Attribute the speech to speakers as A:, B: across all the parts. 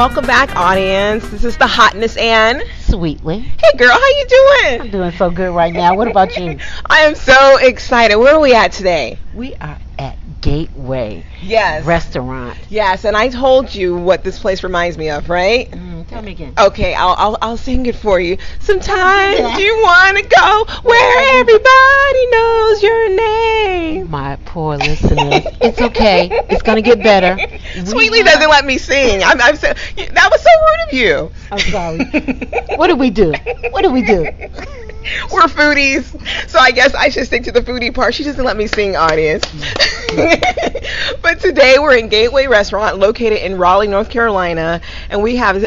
A: Welcome back, audience. This is the Hotness Ann.
B: Sweetly.
A: Hey, girl, how you doing?
B: I'm doing so good right now. What about you?
A: I am so excited. Where are we at today?
B: We are at Gateway
A: Yes.
B: Restaurant.
A: Yes, and I told you what this place reminds me of, right?
B: Tell me again.
A: Okay, I'll sing it for you. Sometimes you want to go where everybody knows your name.
B: My poor listeners. It's okay. It's going to get better.
A: Sweetly doesn't let me sing. I'm so, that was so rude of you.
B: I'm sorry. What do we do? What do we do?
A: We're foodies, so I guess I should stick to the foodie part. She doesn't let me sing, audience. But today we're in Gateway Restaurant located in Raleigh, North Carolina, and we have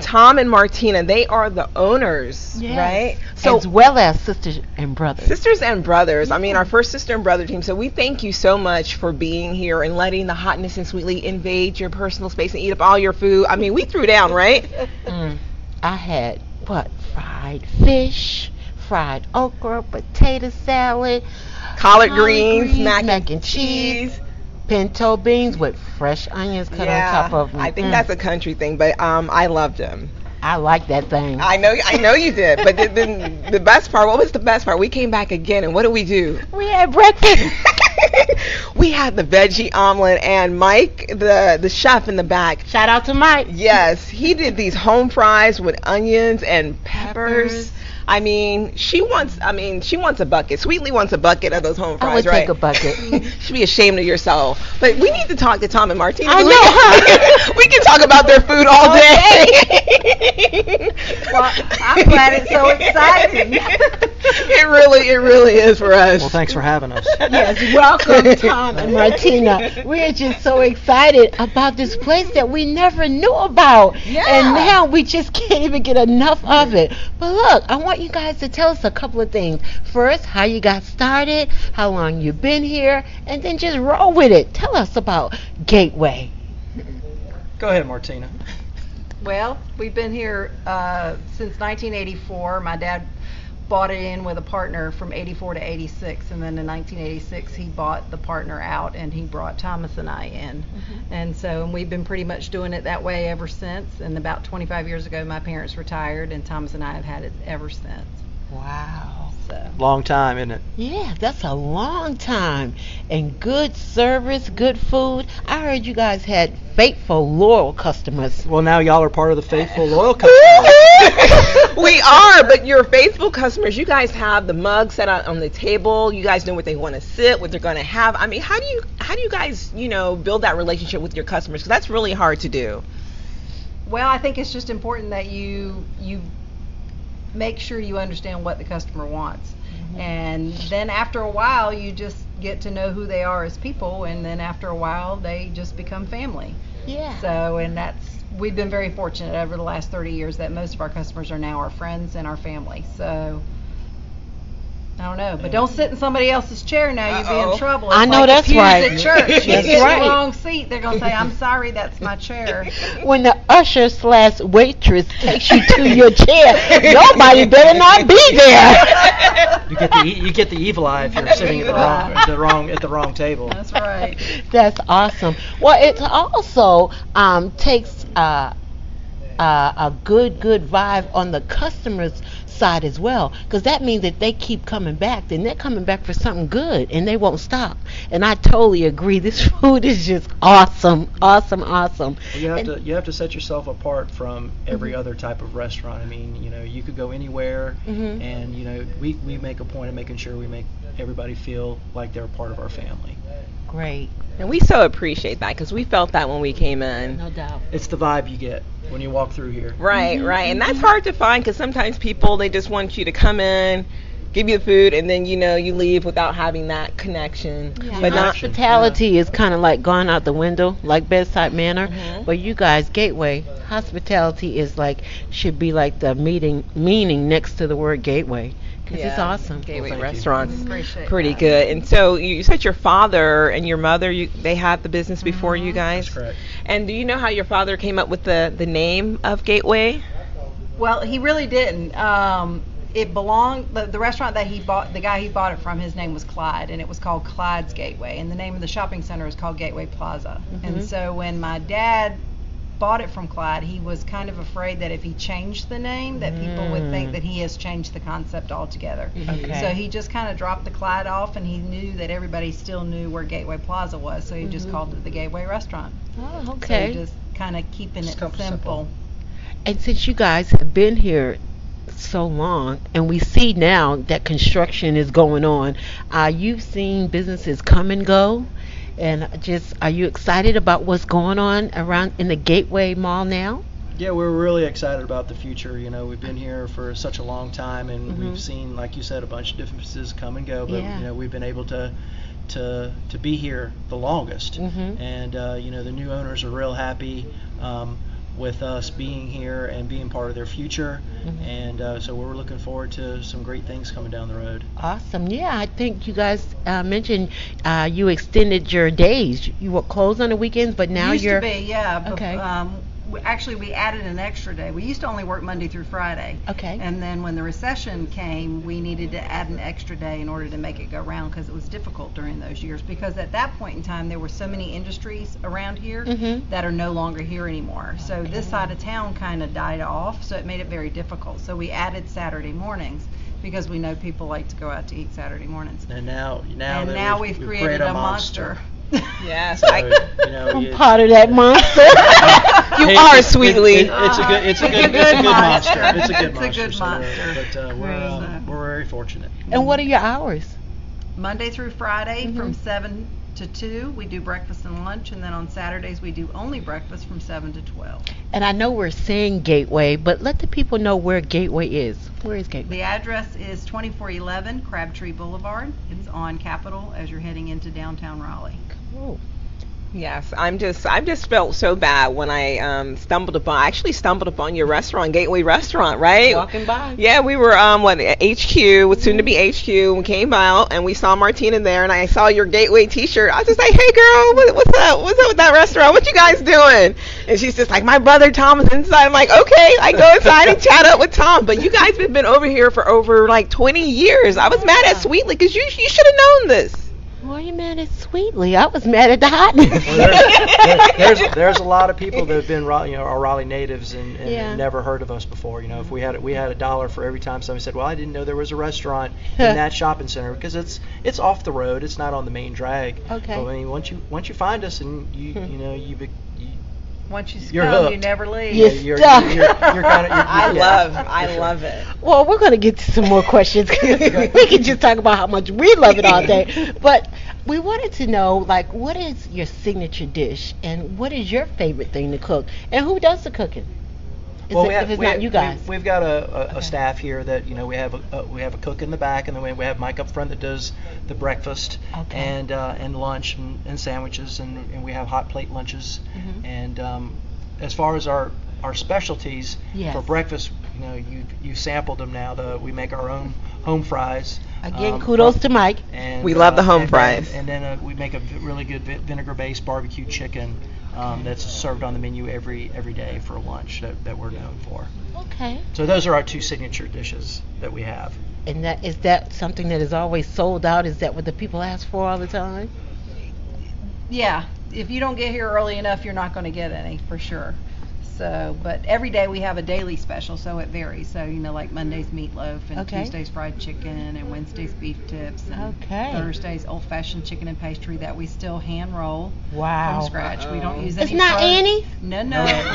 A: Tom and Martina. They are the owners,
B: Yes.
A: right? So
B: As well as sisters and brothers.
A: sisters and brothers. I mean, our first sister and brother team. So we thank you so much for being here and letting the Hotness and Sweetly invade your personal space and eat up all your food. I mean, we threw down, right?
B: I had, fried fish, fried okra, potato salad,
A: Collard greens, mac
B: and cheese, pinto beans with fresh onions cut on top of them.
A: I think that's a country thing, but I loved them.
B: I like that thing.
A: I know you did. But the best part, what was the best part? We came back again, and what did we do?
B: We had breakfast.
A: We had the veggie omelet, and Mike, the chef in the back.
B: Shout out to Mike.
A: Yes, he did these home fries with onions and peppers. I mean, she wants a bucket. Sweetly wants a bucket of those home fries,
B: I would
A: right?
B: take a bucket.
A: Should be ashamed of yourself. But we need to talk to Tom and Martina.
B: I know.
A: We can talk about their food all day.
B: Well, I'm glad it's so exciting.
A: It really is for us.
C: Well, thanks for having us.
B: Yes, welcome, Tom and Martina. We're just so excited about this place that we never knew about.
A: Yeah.
B: And now we just can't even get enough of it. But look, I want you guys to tell us a couple of things. First, how you got started, how long you've been here, and then just roll with it. Tell us about Gateway.
C: Go ahead, Martina.
D: Well, we've been here since 1984. My dad bought it in with a partner from 84 to 86, and then in 1986 he bought the partner out and he brought Thomas and I in. And we've been pretty much doing it that way ever since. And about 25 years ago my parents retired, and Thomas and I have had it ever since.
B: Wow.
D: So
C: Long time, isn't it?
B: Yeah, that's a long time. And good service, good food. I heard you guys had faithful, loyal customers.
C: Well, now y'all are part of the faithful, loyal customers.
A: We are, but you're faithful customers. You guys have the mug set out on the table. You guys know what they want to sit, what they're going to have. I mean, how do you guys, build that relationship with your customers? Because that's really hard to do.
D: Well, I think it's just important that you make sure you understand what the customer wants. And then after a while you just get to know who they are as people, and then after a while they just become family.
B: Yeah.
D: So, and we've been very fortunate over the last 30 years that most of our customers are now our friends and our family. So I don't know, but don't sit in somebody else's chair now. You'll be in trouble. It's
B: I know
D: like
B: that's
D: the pews
B: right.
D: at church. You
B: That's
D: get
B: right.
D: the wrong seat, they're gonna say, "I'm sorry, that's my chair."
B: When the usher/waitress takes you to your chair, nobody better not be there.
C: You get the evil eye if you're sitting at the wrong table.
D: That's right.
B: That's awesome. Well, it also takes a good vibe on the customer's side as well, because that means that they keep coming back, then they're coming back for something good and they won't stop. And I totally agree, this food is just awesome.
C: Well, you have to set yourself apart from every other type of restaurant. I mean, you could go anywhere, and we make a point of making sure we make everybody feel like they're a part of our family.
B: Great.
A: And we so appreciate that because we felt that when we came in.
B: No doubt.
C: It's the vibe you get when you walk through here.
A: Right. And that's hard to find because sometimes people, they just want you to come in, give you the food, and then, you leave without having that connection.
B: Yeah.
A: But not.
B: Hospitality is kind of like gone out the window, like bedside manner. But you guys, Gateway, hospitality is should be like the meaning next to the word gateway. Because it's awesome.
A: Gateway
C: Well,
A: restaurants,
D: Appreciate
A: pretty
D: that.
A: good. And so you said your father and your mother, they had the business before you guys?
C: That's correct.
A: And do you know how your father came up with the name of Gateway?
D: Well, he really didn't. It belonged, the restaurant that he bought, the guy he bought it from, his name was Clyde, and it was called Clyde's Gateway, and the name of the shopping center is called Gateway Plaza. And so when my dad bought it from Clyde, he was kind of afraid that if he changed the name, that people would think that he has changed the concept altogether.
B: Okay.
D: So he just kind of dropped the Clyde off, and he knew that everybody still knew where Gateway Plaza was, so he just called it the Gateway Restaurant.
B: Oh, okay.
D: So just kind of keeping
C: Just
D: it simple.
B: And since you guys have been here so long, and we see now that construction is going on, you've seen businesses come and go, and just are you excited about what's going on around in the Gateway Mall now?
C: Yeah, we're really excited about the future. You know, we've been here for such a long time, and we've seen, like you said, a bunch of different businesses come and go. But
B: Yeah.
C: you know, we've been able to be here the longest, and you know, the new owners are real happy with us being here and being part of their future, and so we're looking forward to some great things coming down the road.
B: Awesome. Yeah, I think you guys mentioned you extended your days. You were closed on the weekends, but now
D: Used
B: you're
D: to be, yeah. But,
B: Okay.
D: actually, we added an extra day. We used to only work Monday through Friday.
B: Okay.
D: And then when the recession came, we needed to add an extra day in order to make it go round, because it was difficult during those years. Because at that point in time, there were so many industries around here that are no longer here anymore. So this side of town kind of died off, so it made it very difficult. So we added Saturday mornings, because we know people like to go out to eat Saturday mornings.
C: And now
D: And now we've created a monster.
A: Yes,
C: So, you know,
B: I'm
C: it's-
B: part of that monster.
A: you
C: Hey,
A: are,
C: it's
A: sweetly.
C: a good
D: It's a good
C: monster. It's a good
D: It's a
C: monster.
D: good
C: so
D: monster.
C: but we're very fortunate.
B: And what are your hours?
D: Monday through Friday from 7 to 2, we do breakfast and lunch, and then on Saturdays we do only breakfast from 7 to 12.
B: And I know we're saying Gateway, but let the people know where Gateway is. Where is Gateway?
D: The address is 2411 Crabtree Boulevard. It's on Capitol as you're heading into downtown Raleigh.
B: Cool.
A: Yes, I've just felt so bad when I stumbled upon your restaurant, Gateway Restaurant, right?
B: Walking by.
A: Yeah, we were at HQ, was soon to be HQ. We came out and we saw Martina there, and I saw your Gateway T-shirt. I was just like, "Hey, girl, what's up? What's up with that restaurant? What you guys doing?" And she's just like, "My brother Tom is inside." I'm like, "Okay." I go inside and chat up with Tom. But you guys have been over here for over like 20 years. I was mad at Sweetly because you should have known this.
B: Why are you mad at Sweetly? I was mad at the hotness.
C: Well, there's a lot of people that have been are Raleigh natives and
B: Yeah.
C: never heard of us before. You know, if we had $1 for every time somebody said, "Well, I didn't know there was a restaurant in that shopping center," because it's off the road. It's not on the main drag.
B: Okay.
C: But I mean, once you find us and you
D: Once you
C: You're
D: come, you
C: hooked.
D: never leave.
B: Yes.
C: you're kind of
A: I love it.
B: Well, we're going to get to some more questions. We can just talk about how much we love it all day. But we wanted to know, like, what is your signature dish, and what is your favorite thing to cook, and who does the cooking? If it's not you guys.
C: We've got a staff here that we have a cook in the back, and then we have Mike up front that does the breakfast and lunch and sandwiches, and we have hot plate lunches. And as far as our specialties for breakfast, you sampled them now. We make our own home fries.
B: Again, kudos to Mike.
C: And,
A: We love the home fries.
C: And then we make a really good vinegar-based barbecue chicken that's served on the menu every day for lunch that we're known for.
B: Okay.
C: So those are our two signature dishes that we have.
B: And is that something that is always sold out? Is that what the people ask for all the time?
D: Yeah, if you don't get here early enough, you're not going to get any, for sure. So, but every day we have a daily special, so it varies. So, like Monday's meatloaf, and Tuesday's fried chicken, and Wednesday's beef tips, and Thursday's old-fashioned chicken and pastry that we still hand roll from scratch. We don't use any.
B: It's not Annie?
D: No, we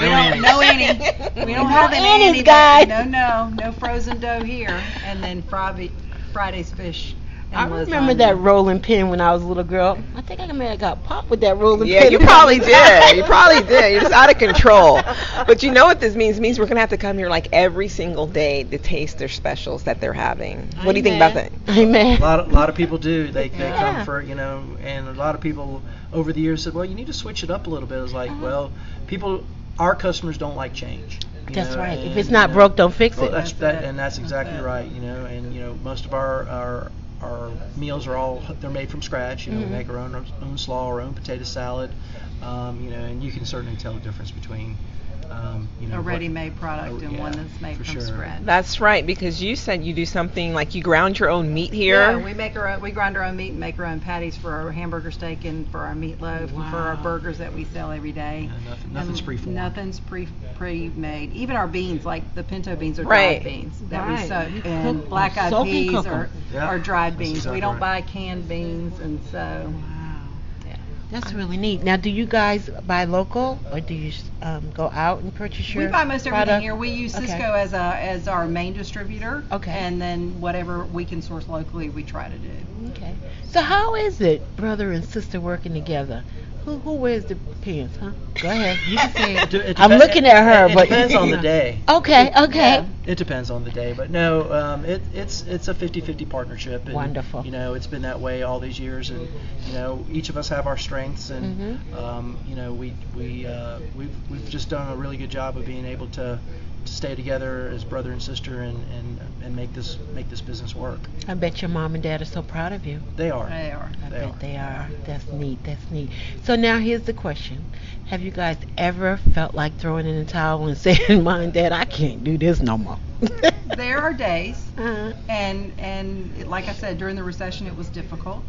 D: don't. No Annie. We don't have an
B: Annie's,
D: Annie.
B: guys.
D: No frozen dough here. And then Friday's fish.
B: I remember that rolling pin when I was a little girl. I think I may have got popped with that rolling pin.
A: Yeah, you probably did. You probably did. You're just out of control. But you know what this means? It means we're going to have to come here like every single day to taste their specials that they're having. What do you think about that?
B: Amen.
C: A lot of people do. They come for, and a lot of people over the years said, well, you need to switch it up a little bit. It's like, well, our customers don't like change.
B: That's right. If it's not broke, don't fix it.
C: That's exactly right. And most of our meals they're made from scratch. We make our own slaw, our own potato salad. And you can certainly tell the difference between
D: a ready-made product and one that's made
C: for
D: from
C: sure.
D: scratch.
A: That's right, because you said you do something like you ground your own meat here.
D: Yeah, we grind our own meat and make our own patties for our hamburger steak and for our meatloaf and for our burgers that we sell every day.
C: Yeah, nothing's preformed.
D: Nothing's pre-made. Even our beans, like the pinto beans, are
A: Right.
D: dried beans that
B: Right.
D: we soak,
B: You
D: and
B: cook-
D: black-eyed
B: soak and
D: peas
B: cook 'em.
D: are dried
C: That's
D: beans.
C: exactly
D: We don't
C: right.
D: buy canned beans, and so.
B: That's really neat. Now, do you guys buy local, or do you go out and purchase your
D: We buy most everything
B: product?
D: here. We use
B: Okay.
D: Cisco as our main distributor.
B: Okay.
D: And then whatever we can source locally, we try to do.
B: Okay. So how is it, brother and sister working together? Who wears the pants, huh? Go ahead. You can say it. I'm looking at her,
C: it
B: but
C: depends on the day.
B: Okay.
D: Yeah.
C: It depends on the day, but no, it's a 50-50 partnership. And,
B: Wonderful.
C: You know, it's been that way all these years, and you know, each of us have our strengths, and you know, we've just done a really good job of being able to stay together as brother and sister and make this business work.
B: I bet your mom and dad are so proud of you.
C: They are.
D: They are.
B: I
C: They
B: bet
C: are.
B: they are. That's neat. That's neat. So now here's the question. Have you guys ever felt like throwing in the towel and saying, Mom and Dad, I can't do this no more?
D: There are days,
B: Uh-huh.
D: and like I said, during the recession, it was difficult.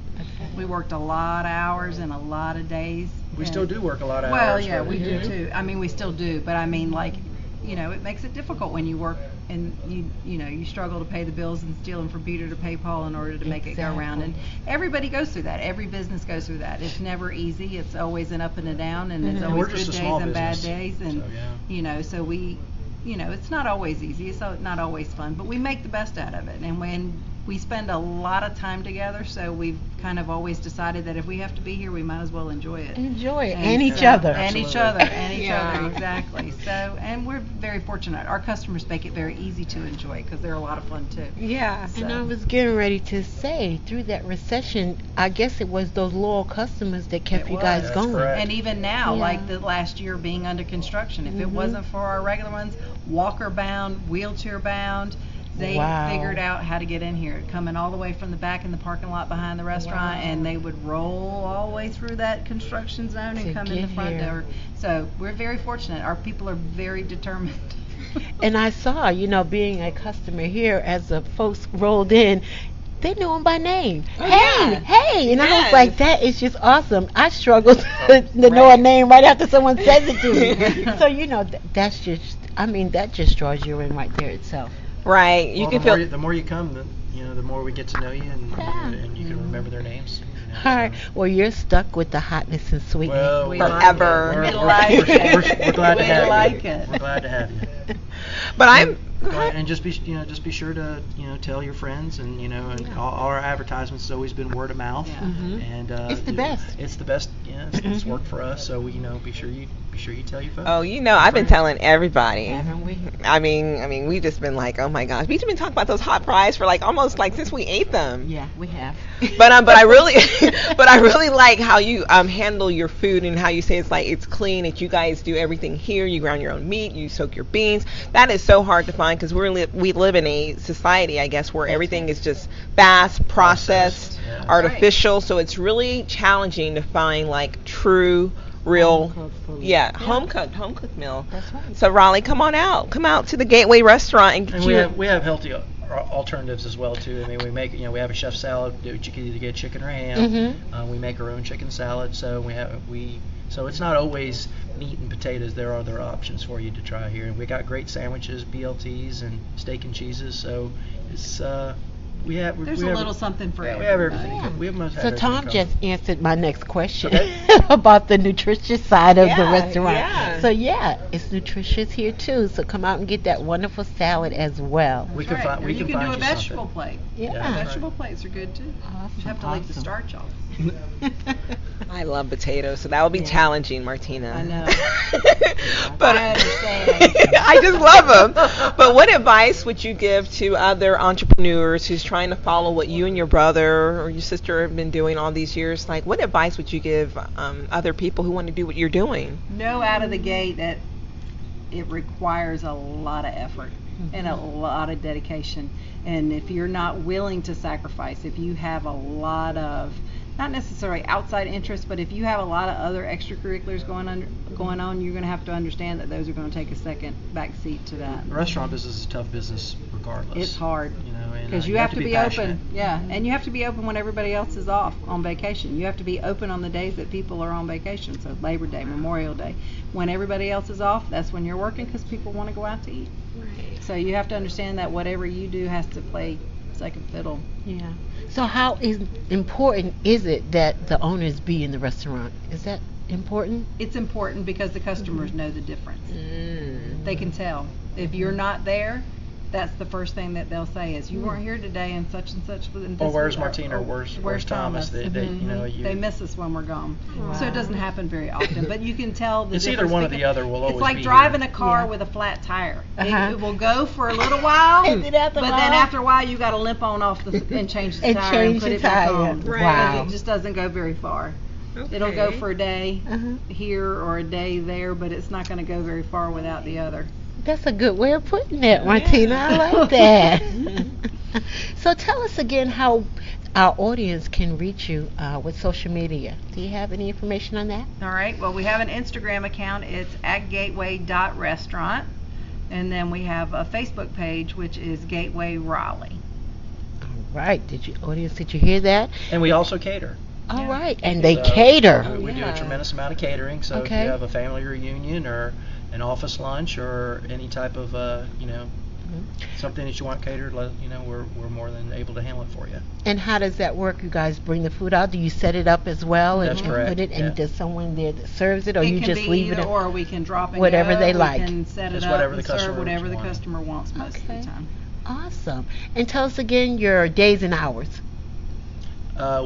D: We worked a lot of hours and a lot of days.
C: We
D: and-
C: still do work a lot of
D: Well,
C: hours.
D: yeah,
C: but-
D: we do too. I mean, we still do, but I mean, like, you know, it makes it difficult when you work and you know, you struggle to pay the bills and stealing from Peter to pay Paul in order to make it go around. And everybody goes through that. Every business goes through that. It's never easy. It's always an up and a down, and it's
C: And
D: always
C: we're just
D: good
C: a
D: days
C: small
D: and bad
C: business,
D: days. And
C: so, yeah.
D: you know, so we, you know, it's not always easy. It's not always fun, but we make the best out of it. And when we spend a lot of time together, so we've kind of always decided that if we have to be here, we might as well enjoy it.
B: Enjoy it.
D: And
B: And each
D: so-
B: other.
D: And each
C: Absolutely.
D: other. And each
A: Yeah.
D: other. Exactly. So, and we're very fortunate. Our customers make it very easy to enjoy because they're a lot of fun too.
A: Yeah.
B: And
D: So-
B: I was getting ready to say, through that recession, I guess it was those loyal customers that kept
D: It
B: you
D: was.
B: guys
C: That's
B: going.
C: correct.
D: And even now,
B: Yeah.
D: like the last year being under construction, if it
B: Mhm.
D: wasn't for our regular ones, walker bound, wheelchair bound, they
B: Wow.
D: figured out how to get in here, coming all the way from the back in the parking lot behind the restaurant,
B: Wow.
D: and they would roll all the way through that construction zone and
B: To
D: come in the
B: get
D: front
B: here.
D: door. So we're very fortunate. Our people are very determined.
B: And I saw, you know, being a customer here, as the folks rolled in, they knew him by name.
A: Oh,
B: Hey,
A: yeah.
B: hey. And I
A: Yes.
B: was like, that is just awesome. I struggled to know a name right after someone says it to me. So, you know, that's just, I mean, that just draws you in right there itself.
A: Right. You
C: Well,
A: can
C: the more
A: feel.
C: the more you come, the more we get to know you, and
B: Yeah.
C: and you can remember their names. You know,
B: All right.
C: so.
B: Well, you're stuck with the hotness and sweetness.
C: Well,
D: We
A: Forever.
C: We're,
D: We
C: we're,
D: like
C: we're,
D: it.
C: we're glad to
D: We
C: have
D: like
C: you.
D: it.
C: We're glad to have you.
A: But I'm.
C: And just be sure to tell your friends, and and all our advertisements has always been word of mouth.
D: Yeah.
B: Mhm.
C: And
B: It's the best.
C: It's the best. Yeah, it's worked for us. So be sure you tell your folks.
A: Oh, I've been telling everybody.
B: Haven't we?
A: I mean, we've just been like, oh my gosh, we've been talking about those hot fries for like almost like since we ate them.
B: Yeah, we have.
A: But I really, but I really like how you handle your food and how you say it's clean. That you guys do everything here. You ground your own meat. You soak your beans. That is so hard to find because we live in a society, I guess, where everything is just fast, processed,
C: Yeah.
A: artificial. So it's really challenging to find like true, real,
B: Home-cooked food.
A: home cooked meal.
B: That's right.
A: So Raleigh, come out to the Gateway Restaurant and get
C: And
A: you.
C: we have healthy alternatives as well too. I mean, we make we have a chef salad. You can either get chicken or ham.
B: Mhm.
C: We make our own chicken salad, so so it's not always meat and potatoes. There are other options for you to try here. And we got great sandwiches, BLTs, and steak and cheeses. So it's
D: There's a little something for
C: we
D: everybody.
C: have everything. We have most
B: So
C: everything
B: Tom
C: covered.
B: just answered my next question
C: Okay.
B: about the nutritious side of the
A: Yeah,
B: restaurant.
A: yeah.
B: So yeah, it's nutritious here too. So come out and get that wonderful salad as well.
C: We
D: That's
C: can
D: right.
C: find
D: Or
C: we
D: you
C: can
D: can do
C: find
D: a
C: you
D: vegetable
C: something.
D: plate.
B: Yeah.
C: that's right.
D: Vegetable plates are good too. You have to leave the
B: Awesome.
D: starch off.
A: I love potatoes, so that will be
B: Yeah.
A: challenging, Martina.
D: I know.
A: But
D: I understand.
A: I just love them. But what advice would you give to other entrepreneurs who's trying to follow what you and your brother or your sister have been doing all these years? Like, what advice would you give other people who want to do what you're doing?
D: Know out of the gate that it requires a lot of effort and a lot of dedication. And if you're not willing to sacrifice, if you have a lot of not necessarily outside interest, but if you have a lot of other extracurriculars going on, you're going to have to understand that those are going to take a second back seat to that.
C: The restaurant business is a tough business regardless.
D: It's hard,
C: and
D: because you have to be open.
C: passionate.
D: Yeah, and you have to be open when everybody else is off on vacation. You have to be open on the days that people are on vacation. So Labor Day, Memorial Day, when everybody else is off, that's when you're working, because people want to go out to eat.
A: Right.
D: So you have to understand that whatever you do has to play second fiddle.
B: Yeah. So how important is it that the owners be in the restaurant? Is that important?
D: It's important because the customers know the difference. They can tell. If you're not there, that's the first thing that they'll say is, you weren't here today and such. And
C: Or
D: this
C: where's
D: was-
C: Martina, or where's Thomas? They
D: They miss us when we're gone. So it doesn't happen very often, but you can tell the
C: It's
D: difference.
C: either one or the other will always
D: It's like
C: be
D: driving
C: here.
D: a car
B: Yeah.
D: with a flat tire.
B: Uh-huh.
D: It will go for a little while,
B: And then after a
D: but
B: while-
D: then after a while you got to limp on off and change the
B: And
D: tire
B: change
D: and put
B: the
D: it back
B: tire.
D: on.
A: Right.
B: Wow.
D: Because it just doesn't go very far. It'll go for a day here or a day there, but it's not going to go very far without the other.
B: That's a good way of putting it, Martina. I like that. So tell us again how our audience can reach you with social media. Do you have any information on that?
D: All right. Well, we have an Instagram account. It's at gateway.restaurant. And then we have a Facebook page, which is Gateway Raleigh.
B: All right. Audience, did you hear that?
C: And we also cater.
B: All
D: Yeah.
B: right. And they
C: So,
B: cater.
C: We do a tremendous amount of catering. So
B: Okay.
C: if you have a family reunion or an office lunch or any type of something that you want catered, we're more than able to handle it for you.
B: And how does that work? You guys bring the food out? Do you set it up as well and
C: That's correct,
B: put it?
C: yeah.
B: And does someone there that serves it, or you
D: can
B: just
D: be
B: leave
D: either
B: it?
D: or we can drop and
B: whatever
D: go.
B: they like.
D: We can set it
C: It's
D: up
C: whatever
D: and
C: the
D: serve
C: customer
D: whatever the
C: wants.
D: customer wants most of
B: Okay.
D: the time.
B: Awesome. And tell us again your days and hours.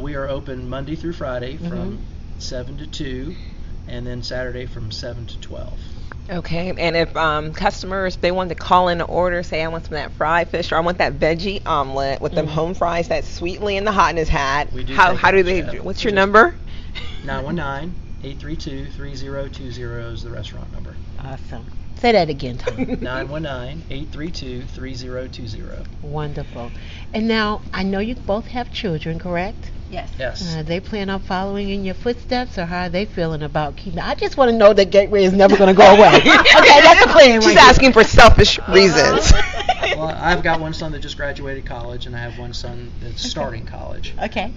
C: We are open Monday through Friday
B: Mm-hmm.
C: from 7 to 2, and then Saturday from 7 to 12.
A: Okay, and if customers, they want to call in an order, say I want some of that fried fish, or I want that veggie omelet with them home fries that Sweetly and the Hotness had,
C: We do
A: how
C: take
A: do
C: those,
A: they,
C: yeah.
A: what's
C: We
A: your
C: do.
A: number?
C: 919-832-3020 is the restaurant number.
B: Awesome. Say that again, Tom.
C: 919-832-3020.
B: Wonderful. And now, I know you both have children, correct?
D: Yes.
C: Yes.
B: They plan on following in your footsteps, or how are they feeling about keeping? I just want to know that Gateway is never going to go away. Okay, that's a plan.
A: She's
B: right there.
A: asking for selfish reasons.
C: Well, I've got one son that just graduated college, and I have one son that's starting college.
B: Okay.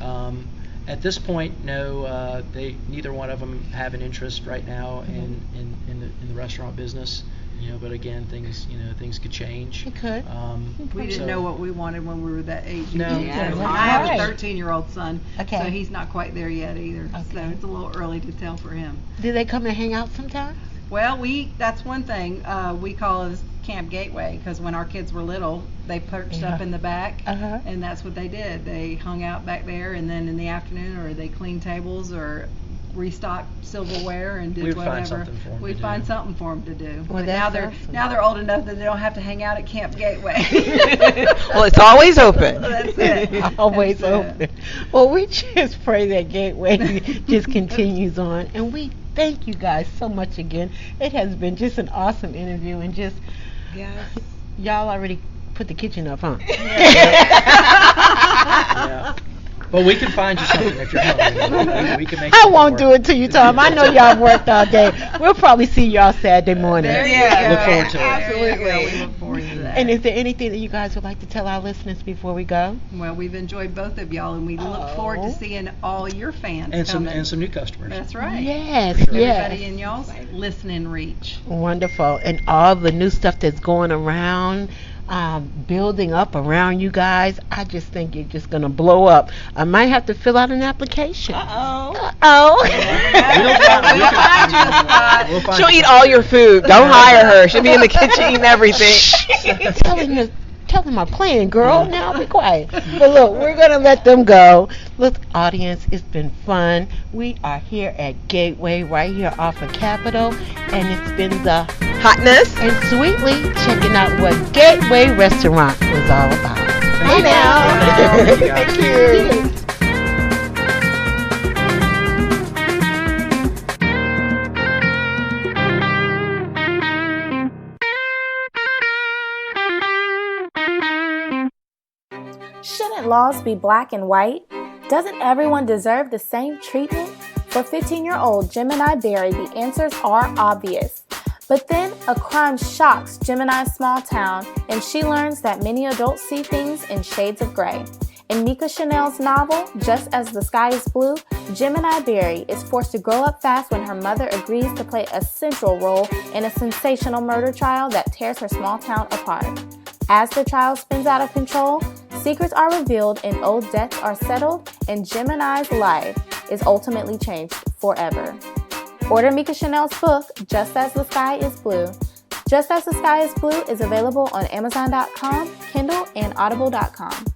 C: At this point, no, neither one of them have an interest right now in the restaurant business. But again, things could change.
B: It could.
D: We didn't know what we wanted when we were that age.
C: No.
B: Yeah,
D: So I have
B: right.
D: a 13-year-old son,
B: Okay.
D: so he's not quite there yet either. So
B: Okay.
D: it's a little early to tell for him.
B: Do they come and hang out sometimes?
D: Well, that's one thing we call it Camp Gateway, because when our kids were little, they perched up
B: Yeah.
D: in the back,
B: Uh-huh.
D: and that's what they did. They hung out back there, and then in the afternoon, or they cleaned tables, or restocked silverware, and did
C: We'd
D: whatever.
C: find something for 'em
D: We'd
C: to
D: find
C: do.
D: something for them to do.
B: Well,
D: But
B: that's
D: now
B: awesome.
D: they're old enough that they don't have to hang out at Camp Gateway.
A: Well, it's always open.
D: That's it.
B: Always
D: That's it.
B: open. Well, we just pray that Gateway just continues on, and we thank you guys so much again. It has been just an awesome interview, and just
A: Yes.
B: y'all already put the kitchen up, huh?
C: Yeah. But we can find you something if you're hungry. We can make
B: I
C: something
B: won't
C: work.
B: do it to you, Tom. I know y'all worked all day. We'll probably see y'all Saturday morning.
D: There you
A: Yeah.
D: go.
C: Look forward to it.
D: There you go.
A: Absolutely.
D: We look forward to that.
B: And is there anything that you guys would like to tell our listeners before we go?
D: Well, we've enjoyed both of y'all, and we look forward
B: Oh.
D: to seeing all your fans
C: And some
D: coming.
C: new customers.
D: That's right.
B: Yes,
C: For sure.
B: yes.
D: Everybody in y'all's listening reach.
B: Wonderful. And all the new stuff that's going around, building up around you guys, I just think you're just going to blow up. I might have to fill out an application.
A: Uh-oh.
B: Uh-oh.
C: We'll find
A: She'll
C: you
A: eat
C: something.
A: all your food. Don't hire her. She'll be in the kitchen eating everything.
B: Tell them my plan, girl. Now be quiet. But look, we're going to let them go. Look, audience, it's been fun. We are here at Gateway, right here off of Capitol, and it's been the
A: Hotness.
B: and Sweetly checking out what Gateway Restaurant was all about. Bye now.
C: Thank you, guys.
B: Thank you.
E: Shouldn't laws be black and white? Doesn't everyone deserve the same treatment? For 15-year-old Gemini Berry, the answers are obvious. But then a crime shocks Gemini's small town, and she learns that many adults see things in shades of gray. In Mika Chanel's novel, Just as the Sky is Blue, Gemini Berry is forced to grow up fast when her mother agrees to play a central role in a sensational murder trial that tears her small town apart. As the trial spins out of control, secrets are revealed and old debts are settled, and Gemini's life is ultimately changed forever. Order Mika Chanel's book, Just as the Sky is Blue. Just as the Sky is Blue is available on Amazon.com, Kindle, and Audible.com.